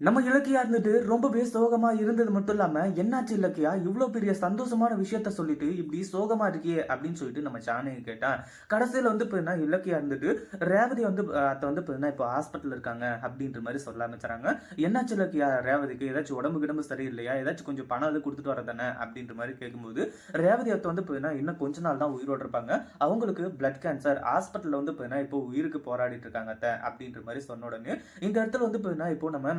நம்ம இலக்கியா இருந்துட்டு ரொம்பவே சோகமா இருந்தது மட்டும் இல்லாம, என்னாச்சு இலக்கியா? இவ்ளோ பெரிய சந்தோஷமான விஷயத்த சொல்லிட்டு, இப்படி சோகமா இருக்கியே அப்படின்னு சொல்லிட்டு நம்ம ஜானகி கேட்டா, கடைசியில வந்து பார்த்தீங்கன்னா, இலக்கியா இருந்துட்டு ரேவதி வந்து அத்த வந்து பார்த்தீங்கன்னா, இப்போ ஹாஸ்பிட்டல்ல இருக்காங்க அப்படின்ற மாரி சொல்ல ஆரம்பிச்சுறாங்க. என்னாச்சு இலக்கியா ரேவதிக்கு? ஏதாச்சும் உடம்பு கிடம்பு சரியில்லையா? ஏதாச்சும் கொஞ்சம் பணம் எதுவும் குடுத்துட்டு வர தானே அப்படின்ற மாரி கேட்கும்போது, ரேவதி அத்த வந்து பார்த்தீங்கன்னா, இன்னும் கொஞ்ச நாள் தான் உயிரோட இருப்பாங்க. அவங்களுக்கு பிளட் கேன்சர். ஹாஸ்பிட்டல்ல வந்து பார்த்தீங்கன்னா, இப்போ உயிருக்கு போராடிட்டு இருக்காங்க அத்த அப்படின்ற மாரி சொன்ன உடனே, இந்த இடத்துல வந்து பார்த்தீங்கன்னா, இப்போ நம்ம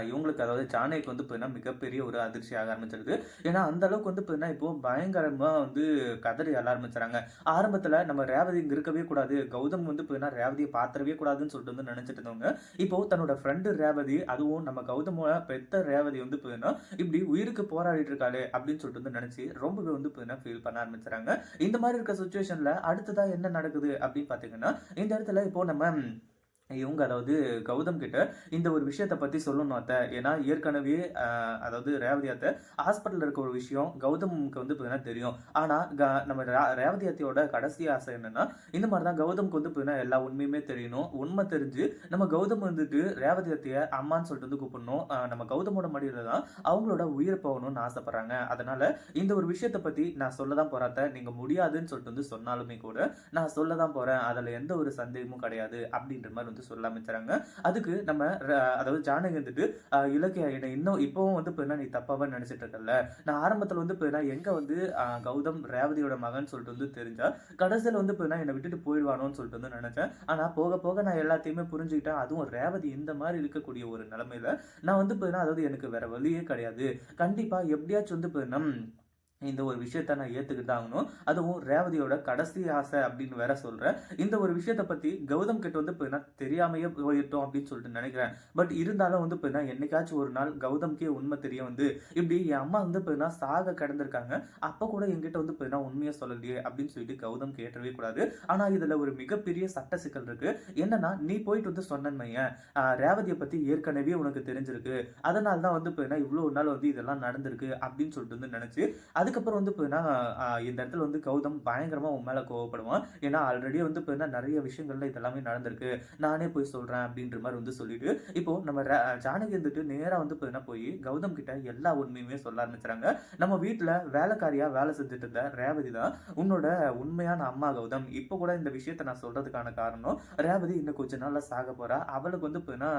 இவங்களுக்கு அதாவது ஜானகிக்கு வந்து பார்த்தீங்கன்னா, மிகப்பெரிய ஒரு அதிர்ச்சி ஆக ஆரம்பிச்சிருது. ஏன்னா, அந்த அளவுக்கு வந்து பார்த்தீங்கன்னா, இப்போ பயங்கரமா வந்து கதறி அழ ஆரம்பிச்சுறாங்க. ஆரம்பத்தில நம்ம ரேவதி இங்க இருக்கவே கூடாது. கௌதம் வந்து பார்த்தீங்கன்னா, ரேவதிய பார்த்துறவே கூடாதுன்னு சொல்லிட்டு வந்து நினைச்சிட்டு இருந்தவங்க, இப்போ தன்னோட ஃப்ரெண்ட் ரேவதி, அதுவும் நம்ம கௌதமோட பெத்த ரேவதி வந்து பார்த்தீங்கன்னா, இப்படி உயிருக்கு போராடிட்டு இருக்காளே அப்படின்னு சொல்லிட்டு வந்து நினைச்சு ரொம்பவே வந்து பார்த்தீங்கன்னா, ஃபீல் பண்ண ஆரம்பிச்சுறாங்க. இந்த மாரி இருக்க சிச்சுவேஷன்ல அடுத்ததா என்ன நடக்குது அப்படின்னு பார்த்தீங்கன்னா, இந்த இடத்துல இப்போ நம்ம இவங்க அதாவது கௌதம் கிட்ட இந்த ஒரு விஷயத்த பத்தி சொல்லணும் அத்த. ஏன்னா ஏற்கனவே அதாவது ரேவதி அத்த ஹாஸ்பிட்டல்ல இருக்க ஒரு விஷயம் கௌதமுக்கு வந்து பார்த்தீங்கன்னா தெரியும். ஆனா நம்ம ரேவதி அத்தையோட கடைசி ஆசை என்னன்னா, இந்த மாரி தான் கௌதம்க்கு வந்து பார்த்தீங்கன்னா எல்லா உண்மையுமே தெரியணும். உண்மை தெரிஞ்சு நம்ம கௌதம் வந்துட்டு ரேவதி அத்தைய அம்மான்னு சொல்லிட்டு வந்து கூப்பிடணும். நம்ம கௌதமோட மடியில தான் அவங்களோட உயிர் போகணும்னு ஆசைப்படுறாங்க. அதனால இந்த ஒரு விஷயத்த பத்தி நான் சொல்ல தான் போறேன் அத்த. நீங்க முடியாதுன்னு சொல்லிட்டு வந்து சொன்னாலுமே கூட, நான் சொல்ல தான் போறேன். அதுல எந்த ஒரு சந்தேகமும் கிடையாது. அப்படின்ற மாரி வந்து சொல்ல ஆரம்பிச்சுறாங்க. அதுக்கு நம்ம அதாவது ஜானகி வந்துட்டு இலக்கியா என்ன இன்னும் இப்பவும் வந்து பார்த்தீங்கன்னா, நீ தப்பாவா நினைச்சிட்டு இருக்கல்ல. நான் ஆரம்பத்துல வந்து பார்த்தீங்கன்னா, எங்க வந்து கௌதம் ரேவதியோட மகன் சொல்லிட்டு வந்து தெரிஞ்சா, கடைசியில வந்து பார்த்தீங்கன்னா, என்ன விட்டுட்டு போயிடுவானோன்னு சொல்லிட்டு வந்து நினைச்சேன். ஆனா போக போக நான் எல்லாத்தையுமே புரிஞ்சுக்கிட்டேன். அதுவும் ரேவதி இந்த மாரி இருக்கக்கூடிய ஒரு நிலைமையில, நான் வந்து பார்த்தீங்கன்னா, அதாவது எனக்கு வேற வழியே கிடையாது. கண்டிப்பா எப்படியாச்சும் வந்து பார்த்தீங்கன்னா இந்த ஒரு விஷயத்த நான் ஏத்துக்கிட்டு தான் ஆகணும். அதுவும் ரேவதியோட கடைசி ஆசை அப்படின்னு வேற சொல்றேன். இந்த ஒரு விஷயத்த பத்தி கௌதம் கிட்ட வந்து பார்த்தீங்கன்னா, தெரியாமயே போயிட்டோம் அப்படின்னு சொல்லிட்டு நினைக்கிறேன். பட் இருந்தாலும் வந்து பார்த்தீங்கன்னா, என்னைக்காச்சும் ஒரு நாள் கௌதம்க்கே உண்மை தெரிய வந்து, இப்படி என் அம்மா வந்து பார்த்தீங்கன்னா சாக கிடந்திருக்காங்க. அப்ப கூட என்கிட்ட வந்து பார்த்தீங்கன்னா உண்மைய சொல்லலையே அப்படின்னு சொல்லிட்டு கௌதம் கேட்டறவே கூடாது. ஆனா இதுல ஒரு மிகப்பெரிய சட்ட சிக்கல் இருக்கு. என்னன்னா, நீ போயிட்டு வந்து சொன்னேன்னு வையேன், ரேவதிய பத்தி ஏற்கனவே உனக்கு தெரிஞ்சிருக்கு. அதனால தான் வந்து பார்த்தீங்கன்னா, இவ்வளோ நாள் வந்து இதெல்லாம் நடந்திருக்கு அப்படின்னு சொல்லிட்டு வந்து நினைச்சு அதுக்கப்புறம் வந்து பார்த்தீங்கன்னா, இந்த இடத்துல வந்து கௌதம் பயங்கரமா உன் மேல கோவப்படுவான். ஏன்னா, ஆல்ரெடி வந்து பார்த்தீங்கன்னா, நெறைய விஷயங்கள்ல இதெல்லாமே நடந்திருக்கு. நானே போய் சொல்றேன் அப்படின்ற மாரி வந்து சொல்லிட்டு, இப்போ நம்ம ஜானகி வந்துட்டு நேரா வந்து பார்த்தீங்கன்னா போயி, கௌதம் கிட்ட எல்லா உண்மையுமே சொல்ல ஆரம்பிச்சுறாங்க. நம்ம வீட்ல வேலைக்காரியா வேலை செஞ்சுட்டு இருந்த ரேவதி தான் உன்னோட உண்மையான அம்மா கௌதம். இப்ப கூட இந்த விஷயத்த நான் சொல்றதுக்கான காரணம், ரேவதி இன்னும் கொஞ்ச நாள்ல சாக போறா. அவளுக்கு வந்து பார்த்தீங்கன்னா,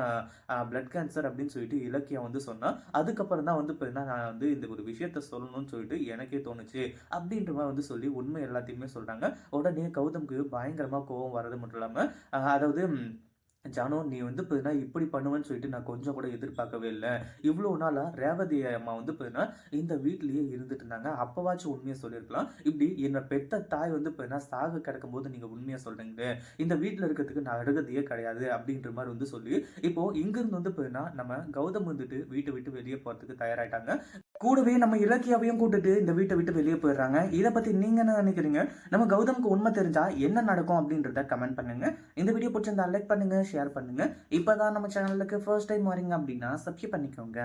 பிளட் கேன்சர் அப்படின்னு சொல்லிட்டு இலக்கியா வந்து சொன்னா. அதுக்கப்புறம் தான் வந்து பார்த்தீங்கன்னா, நான் வந்து இந்த ஒரு விஷயத்த சொல்லணும்னு சொல்லிட்டு எனக்கே தோணுச்சு. அப்படின்ற மாரி வந்து சொல்லி உண்மை எல்லாத்தையுமே சொல்றாங்க. உடனே கௌதம்க்கு பயங்கரமா கோவம் வரது மட்டும் இல்லாம, அதாவது ஜானு நீ வந்து பார்த்தீங்கன்னா, இப்படி பண்ணுவேன்னு சொல்லிட்டு நான் கொஞ்சம் கூட எதிர்பார்க்கவே இல்ல. இவ்வளோ நாளா ரேவதி அம்மா வந்து பார்த்தீங்கன்னா, இந்த வீட்லயே இருந்துட்டு இருந்தாங்க. அப்பவாச்சும் உண்மைய சொல்லியிருக்கலாம். இப்படி என்ன பெத்த தாய் வந்து பார்த்தீங்கன்னா, சாக கிடக்கும்போது நீங்க உண்மைய சொல்றீங்களே, இந்த வீட்ல இருக்கிறதுக்கு நான் அருகதையே கிடையாது அப்படின்ற மாரி வந்து சொல்லி, இப்போ இங்கிருந்து வந்து பார்த்தீங்கன்னா, நம்ம கௌதம் வந்துட்டு வீட்ட விட்டு வெளிய போறதுக்கு தயாராயிட்டாங்க. கூடவே நம்ம இலக்கியாவையும் கூட்டிட்டு இந்த வீட்ட விட்டு வெளிய போயிடுறாங்க. இத பத்தி நீங்க என்ன நினைக்கிறீங்க? நம்ம கௌதம்க்கு உண்மை தெரிஞ்சா என்ன நடக்கும் அப்படின்றத கமெண்ட் பண்ணுங்க. இந்த வீடியோ புடிச்சிருந்தா லைக் பண்ணுங்க, ஷேர் பண்ணுங்க. இப்பதான் நம்ம சேனலுக்கு ஃபர்ஸ்ட் டைம் வரீங்க அப்படின்னா சப்ஸ்கிரைப் பண்ணிக்கோங்க.